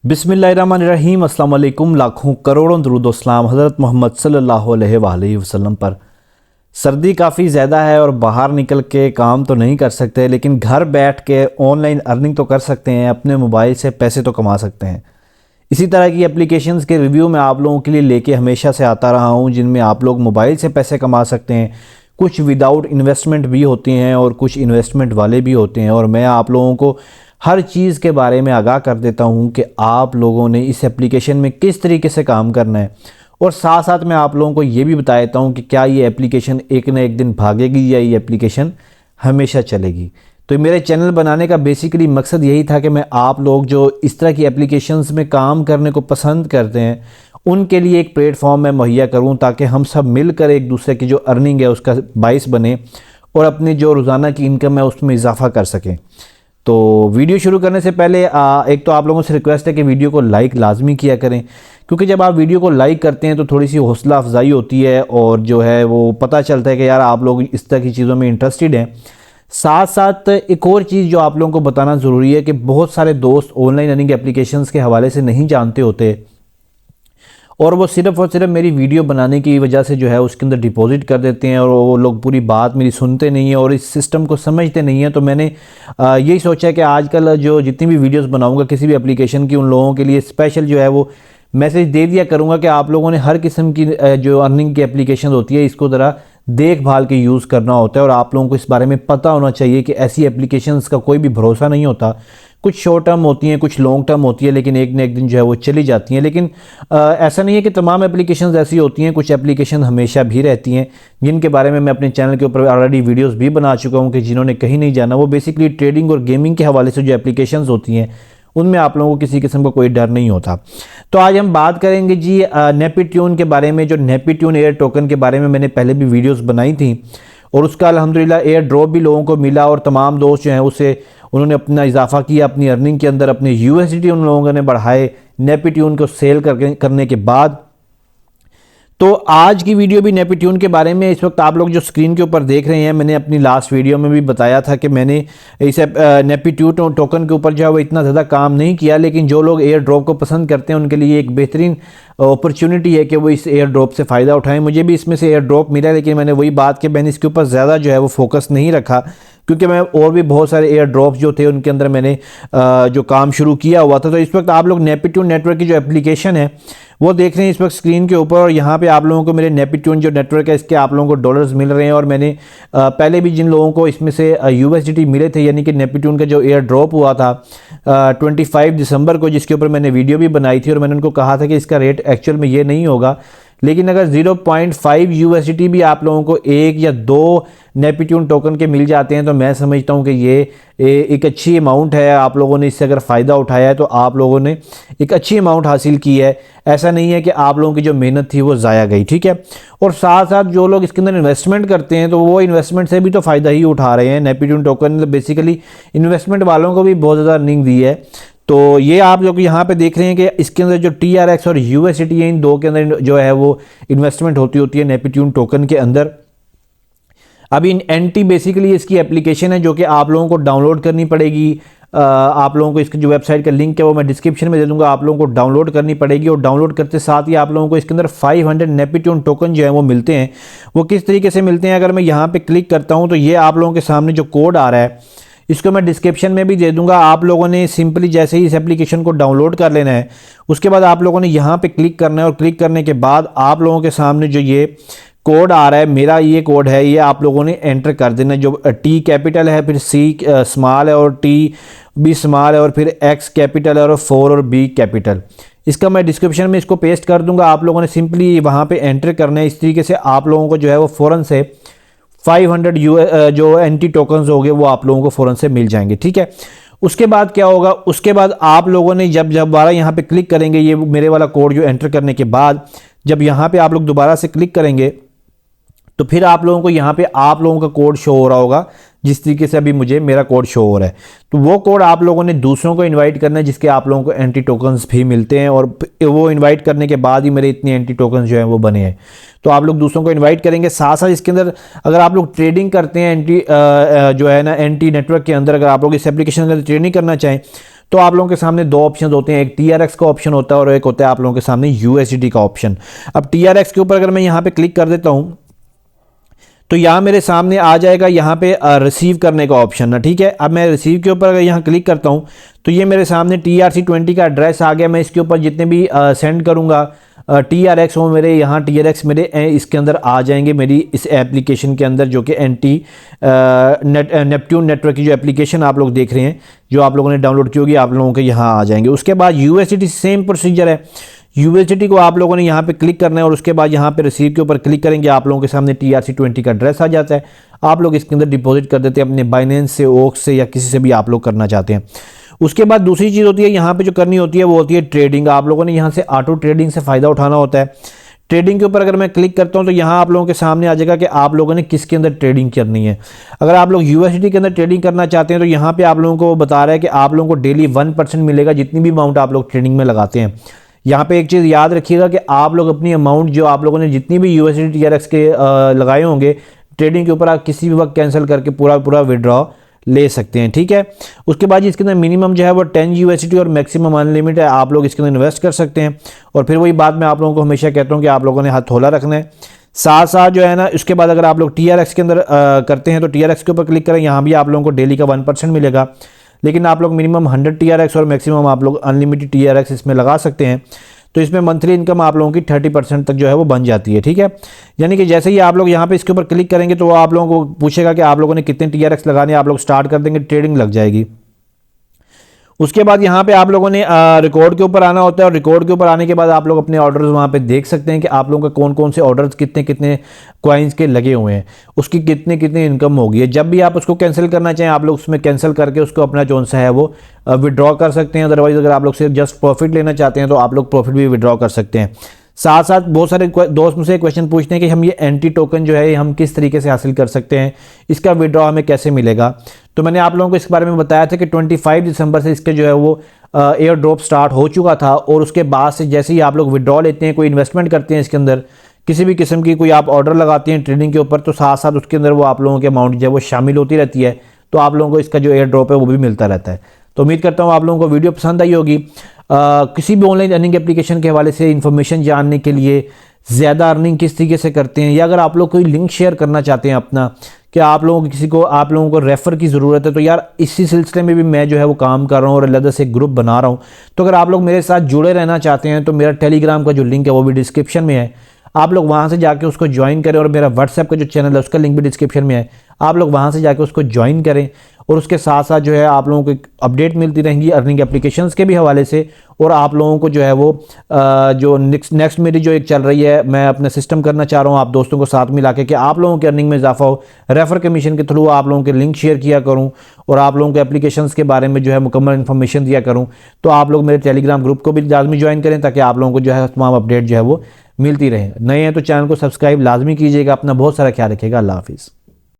बिस्मिल्लाहिर्रहमानिर्रहीम अस्सलाम वालेकुम। लाखों करोड़ों दुरूद व सलाम हज़रत मोहम्मद सल्लल्लाहु अलैहि वसल्लम पर। सर्दी काफ़ी ज़्यादा है और बाहर निकल के काम तो नहीं कर सकते, लेकिन घर बैठ के ऑनलाइन अर्निंग तो कर सकते हैं, अपने मोबाइल से पैसे तो कमा सकते हैं। इसी तरह की एप्लीकेशंस के रिव्यू मैं आप लोगों के लिए लेके हमेशा से आता रहा हूँ, जिनमें आप लोग मोबाइल से पैसे कमा सकते हैं। कुछ विदाउट इन्वेस्टमेंट भी होती हैं और कुछ इन्वेस्टमेंट वाले भी होते हैं, और मैं आप लोगों को हर चीज़ के बारे में आगाह कर देता हूँ कि आप लोगों ने इस एप्लीकेशन में किस तरीके से काम करना है। और साथ साथ मैं आप लोगों को ये भी बता देता हूँ कि क्या ये एप्लीकेशन एक ना एक दिन भागेगी या ये एप्लीकेशन हमेशा चलेगी। तो मेरे चैनल बनाने का बेसिकली मकसद यही था कि मैं आप लोग जो इस तरह की एप्लीकेशंस में काम करने को पसंद करते हैं उनके लिए एक प्लेटफॉर्म मैं मुहैया करूं, ताकि हम सब मिलकर एक दूसरे की जो अर्निंग है उसका बाइस बने और अपनी जो रोज़ाना की इनकम है उसमें इजाफा कर सकें। तो वीडियो शुरू करने से पहले एक तो आप लोगों से रिक्वेस्ट है कि वीडियो को लाइक लाजमी किया करें, क्योंकि जब आप वीडियो को लाइक करते हैं तो थोड़ी सी हौसला अफजाई होती है और जो है वो पता चलता है कि यार आप लोग इस तरह की चीज़ों में इंटरेस्टेड हैं। साथ साथ एक और चीज़ जो आप लोगों को बताना ज़रूरी है कि बहुत सारे दोस्त ऑनलाइन अर्निंग एप्लीकेशंस के हवाले से नहीं जानते होते, और वो सिर्फ़ और सिर्फ मेरी वीडियो बनाने की वजह से जो है उसके अंदर डिपॉजिट कर देते हैं, और वो लोग पूरी बात मेरी सुनते नहीं हैं और इस सिस्टम को समझते नहीं हैं। तो मैंने यही सोचा कि आजकल जो जितनी भी वीडियोस बनाऊंगा किसी भी एप्लीकेशन की, उन लोगों के लिए स्पेशल जो है वो मैसेज दे दिया करूंगा कि आप लोगों ने हर किस्म की जो अर्निंग की एप्लीकेशन होती है इसको ज़रा देखभाल के यूज़ करना होता है, और आप लोगों को इस बारे में पता होना चाहिए कि ऐसी एप्लीकेशंस का कोई भी भरोसा नहीं होता। कुछ शॉर्ट टर्म होती हैं, कुछ लॉन्ग टर्म होती है, लेकिन एक न एक दिन जो है वो चली जाती हैं। लेकिन ऐसा नहीं है कि तमाम एप्लीकेशंस ऐसी होती हैं, कुछ एप्लीकेशन हमेशा भी रहती हैं, जिनके बारे में मैं अपने चैनल के ऊपर ऑलरेडी वीडियोस भी बना चुका हूं कि जिन्होंने कहीं नहीं जाना। वो बेसिकली ट्रेडिंग और गेमिंग के हवाले से जो एप्लीकेशंस होती हैं उनमें आप लोगों को किसी किस्म का कोई डर नहीं होता। तो आज हम बात करेंगे जी नेपीट्यून के बारे में। जो नेपीट्यून एयर टोकन के बारे में मैंने पहले भी वीडियोस बनाई थी, और उसका अल्हम्दुलिल्लाह एयर ड्रॉप भी लोगों को मिला, और तमाम दोस्त जो हैं उससे उन्होंने अपना इजाफा किया अपनी अर्निंग के अंदर, अपने यूएसडी उन लोगों ने बढ़ाए नेपीट्यून को सेल करने के बाद। तो आज की वीडियो भी नेपीट्यून के बारे में। इस वक्त आप लोग जो स्क्रीन के ऊपर देख रहे हैं, मैंने अपनी लास्ट वीडियो में भी बताया था कि मैंने इस नेपीट्यून टोकन के ऊपर जो है वो इतना ज़्यादा काम नहीं किया, लेकिन जो लोग एयर ड्रॉप को पसंद करते हैं उनके लिए एक बेहतरीन अपॉर्चुनिटी है कि वो इस एयर ड्रॉप से फ़ायदा उठाएं। मुझे भी इसमें से एयर ड्रॉप मिला, लेकिन मैंने वही बात कि मैंने इसके ऊपर ज़्यादा जो है वो फोकस नहीं रखा, क्योंकि मैं और भी बहुत सारे एयर ड्रॉप्स जो थे उनके अंदर मैंने जो काम शुरू किया हुआ था। तो इस वक्त आप लोग नेपीट्यून नेटवर्क की जो एप्लीकेशन है वो देख रहे हैं इस वक्त स्क्रीन के ऊपर, और यहाँ पे आप लोगों को मेरे नेपीट्यून जो नेटवर्क है इसके आप लोगों को डॉलर्स मिल रहे हैं। और मैंने पहले भी जिन लोगों को इसमें से यूएसडीटी मिले थे, यानी कि नेपीट्यून का जो एयर ड्रॉप हुआ था 25 दिसंबर को, जिसके ऊपर मैंने वीडियो भी बनाई थी, और मैंने उनको कहा था कि इसका रेट एक्चुअल में ये नहीं होगा, लेकिन अगर 0.5 यूएसडीटी भी आप लोगों को एक या दो नेपीट्यून टोकन के मिल जाते हैं तो मैं समझता हूं कि ये एक अच्छी अमाउंट है। आप लोगों ने इससे अगर फ़ायदा उठाया है तो आप लोगों ने एक अच्छी अमाउंट हासिल की है। ऐसा नहीं है कि आप लोगों की जो मेहनत थी वो ज़ाया गई, ठीक है। और साथ साथ जो लोग इसके अंदर इन्वेस्टमेंट करते हैं तो वो इन्वेस्टमेंट से भी तो फ़ायदा ही उठा रहे हैं। नेपीट्यून टोकन बेसिकली इन्वेस्टमेंट वालों को भी बहुत ज़्यादा अर्निंग दी है। तो ये आप लोग यहाँ पे देख रहे हैं कि इसके अंदर जो TRX और USDT है, इन दो के अंदर जो है वो इन्वेस्टमेंट होती है नेपीट्यून टोकन के अंदर। अभी NT बेसिकली इसकी एप्लीकेशन है जो कि आप लोगों को डाउनलोड करनी पड़ेगी। आप लोगों को इसकी जो वेबसाइट का लिंक है वो मैं डिस्क्रिप्शन में दे दूंगा, आप लोगों को डाउनलोड करनी पड़ेगी। और डाउनलोड करते साथ ही आप लोगों को इसके अंदर 500 नेपीट्यून टोकन जो है वो मिलते हैं। वो किस तरीके से मिलते हैं, अगर मैं यहाँ पे क्लिक करता हूँ तो ये आप लोगों के सामने जो कोड आ रहा है इसको मैं डिस्क्रिप्शन में भी दे दूंगा। आप लोगों ने सिंपली जैसे ही इस एप्लीकेशन को डाउनलोड कर लेना है, उसके बाद आप लोगों ने यहाँ पे क्लिक करना है, और क्लिक करने के बाद आप लोगों के सामने जो ये कोड आ रहा है, मेरा ये कोड है, ये आप लोगों ने एंटर कर देना है। जो T कैपिटल है, फिर C स्मॉल है, और T भी स्मॉल है, और फिर X कैपिटल है, और 4 और B कैपिटल। इसका मैं डिस्क्रिप्शन में इसको पेस्ट कर दूंगा। आप लोगों ने सिंपली वहाँ पे एंटर करना है। इस तरीके से आप लोगों को जो है वो फ़ौरन से 500 जो NT टोकन्स हो गए वो आप लोगों को फ़ौरन से मिल जाएंगे, ठीक है। उसके बाद क्या होगा, उसके बाद आप लोगों ने जब दोबारा यहाँ पे क्लिक करेंगे, ये मेरे वाला कोड जो एंटर करने के बाद जब यहाँ पे आप लोग दोबारा से क्लिक करेंगे तो फिर आप लोगों को यहाँ पे आप लोगों का कोड शो हो रहा होगा, जिस तरीके से अभी मुझे मेरा कोड शो हो रहा है। तो वो कोड आप लोगों ने दूसरों को इनवाइट करना है, जिसके आप लोगों को NT टोकन्स भी मिलते हैं, और वो इनवाइट करने के बाद ही मेरे इतने NT टोकन्स जो हैं वो बने हैं। तो आप लोग दूसरों को इनवाइट करेंगे। साथ साथ इसके अंदर अगर आप लोग ट्रेडिंग करते हैं जो है ना NT नेटवर्क के अंदर, अगर आप लोग इस एप्लीकेशन के अंदर ट्रेडिंग करना चाहें तो आप लोगों के सामने दो ऑप्शन होते हैं, एक TRX का ऑप्शन होता है और एक होता है आप लोगों के सामने USDT का ऑप्शन। अब TRX के ऊपर अगर मैं यहाँ पे क्लिक कर देता हूँ तो यहाँ मेरे सामने आ जाएगा यहाँ पे रिसीव करने का ऑप्शन ना, ठीक है। अब मैं रिसीव के ऊपर अगर यहाँ क्लिक करता हूँ तो ये मेरे सामने TRC20 का एड्रेस आ गया। मैं इसके ऊपर जितने भी सेंड करूँगा TRX वो मेरे यहाँ TRX मेरे इसके अंदर आ जाएंगे, मेरी इस एप्लीकेशन के अंदर, जो कि नेपट्यून नेटवर्क की जो एप्लीकेशन आप लोग देख रहे हैं, जो आप लोगों ने डाउनलोड की होगी, आप लोगों के यहाँ आ जाएंगे। उसके बाद USDT सेम प्रोसीजर है। USDT को आप लोगों ने यहाँ पे क्लिक करना है और उसके बाद यहाँ पे रिसीव के ऊपर क्लिक करेंगे, आप लोगों के सामने TRC20 का एड्रेस आ जाता है। आप लोग इसके अंदर डिपॉजिट कर देते हैं अपने बाइनेंस से, ओक्स से, या किसी से भी आप लोग करना चाहते हैं। उसके बाद दूसरी चीज़ होती है यहाँ पे जो करनी होती है वो होती है ट्रेडिंग। आप लोगों ने यहाँ से ऑटो ट्रेडिंग से फ़ायदा उठाना होता है। ट्रेडिंग के ऊपर अगर मैं क्लिक करता हूँ तो यहाँ आप लोगों के सामने आ जाएगा कि आप लोगों ने किसके अंदर ट्रेडिंग करनी है। अगर आप लोग USDT के अंदर ट्रेडिंग करना चाहते हैं तो यहाँ पे आप लोगों को बता रहा है कि आप लोगों को डेली 1% मिलेगा जितनी भी अमाउंट आप लोग ट्रेडिंग में लगाते हैं। यहाँ पे एक चीज़ याद रखिएगा कि आप लोग अपनी अमाउंट जो आप लोगों ने जितनी भी USDT TRX के लगाए होंगे ट्रेडिंग के ऊपर, आप किसी भी वक्त कैंसिल करके पूरा विड्रॉ ले सकते हैं, ठीक है। उसके बाद इसके अंदर मिनिमम जो है वो 10 USDT और मैक्सिमम अनलिमिटेड है, आप लोग इसके अंदर इन्वेस्ट कर सकते हैं। और फिर वही बात मैं आप लोगों को हमेशा कहता हूँ कि आप लोगों ने हथौला रखना है। साथ साथ जो है ना, उसके बाद अगर आप लोग TRX के अंदर करते हैं तो TRX के ऊपर क्लिक करें, यहाँ भी आप लोगों को डेली का 1% मिलेगा, लेकिन आप लोग मिनिमम 100 TRX और मैक्सिमम आप लोग अनलिमिटेड TRX इसमें लगा सकते हैं। तो इसमें मंथली इनकम आप लोगों की 30% तक जो है वो बन जाती है, ठीक है। यानी कि जैसे ही आप लोग यहाँ पे इसके ऊपर क्लिक करेंगे तो आप लोगों को पूछेगा कि आप लोगों ने कितने TRX लगाने, आप लोग स्टार्ट कर देंगे, ट्रेडिंग लग जाएगी। उसके बाद यहाँ पे आप लोगों ने रिकॉर्ड के ऊपर आना होता है और रिकॉर्ड के ऊपर आने के बाद आप लोग अपने ऑर्डर्स वहाँ पे देख सकते हैं कि आप लोगों का कौन कौन से ऑर्डर्स कितने कितने कॉइन्स के लगे हुए हैं, उसकी कितने कितनी इनकम होगी। जब भी आप उसको कैंसिल करना चाहें आप लोग उसमें कैंसिल करके उसको अपना जो सा है वो विड्रॉ कर सकते हैं। अदरवाइज अगर आप लोग सिर्फ जस्ट प्रॉफिट लेना चाहते हैं तो आप लोग प्रॉफिट भी विड्रॉ कर सकते हैं। साथ साथ बहुत सारे दोस्त मुझसे क्वेश्चन पूछते हैं कि हम ये एंटी टोकन जो है हम किस तरीके से हासिल कर सकते हैं, इसका विड्रॉ हमें कैसे मिलेगा। तो मैंने आप लोगों को इस बारे में बताया था कि 25 दिसंबर से इसके जो है वो एयर ड्रॉप स्टार्ट हो चुका था और उसके बाद से जैसे ही आप लोग विड्रॉ लेते हैं, कोई इन्वेस्टमेंट करते हैं इसके अंदर, किसी भी किस्म की कोई आप ऑर्डर लगाते हैं ट्रेडिंग के ऊपर, तो साथ साथ उसके अंदर वो आप लोगों के अमाउंट जो है वो शामिल होती रहती है, तो आप लोगों को इसका जो एयर ड्रॉप है वो भी मिलता रहता है। तो उम्मीद करता हूँ आप लोगों को वीडियो पसंद आई होगी। किसी भी ऑनलाइन अर्निंग एप्लीकेशन के हवाले से इन्फॉर्मेशन जानने के लिए, ज़्यादा अर्निंग किस तरीके से करते हैं, या अगर आप लोग कोई लिंक शेयर करना चाहते हैं अपना, कि आप लोगों को किसी को आप लोगों को रेफ़र की ज़रूरत है, तो यार इसी सिलसिले में भी मैं जो है वो काम कर रहा हूँ और अलग से एक ग्रुप बना रहा हूँ। तो अगर आप लोग मेरे साथ जुड़े रहना चाहते हैं तो मेरा टेलीग्राम का जो लिंक है वो भी डिस्क्रिप्शन में है, आप लोग वहाँ से जाके उसको ज्वाइन करें। और मेरा व्हाट्सएप का जो चैनल है उसका लिंक भी डिस्क्रिप्शन में है, आप लोग वहाँ से जाके उसको ज्वाइन करें। और उसके साथ साथ जो है आप लोगों को अपडेट मिलती रहेंगी अर्निंग एप्लीकेशंस के भी हवाले से। और आप लोगों को जो है वो जो नेक्स्ट मेरी जो एक चल रही है, मैं अपना सिस्टम करना चाह रहा हूँ आप दोस्तों को साथ मिला के, कि आप लोगों के अर्निंग में इजाफा हो, रेफर कमीशन के थ्रू आप लोगों के लिंक शेयर किया करूँ और आप लोगों के एप्लीकेशंस के बारे में जो है मुकम्मल इन्फॉर्मेशन दिया करूँ। तो आप लोग मेरे टेलीग्राम ग्रुप को भी लाजमी ज्वाइन करें ताकि आप लोगों को जो है तमाम अपडेट जो है वो मिलती रहे। नए हैं तो चैनल को सब्सक्राइब लाजमी कीजिएगा। अपना बहुत सारा ख्याल रखिएगा। अल्लाह हाफिज़।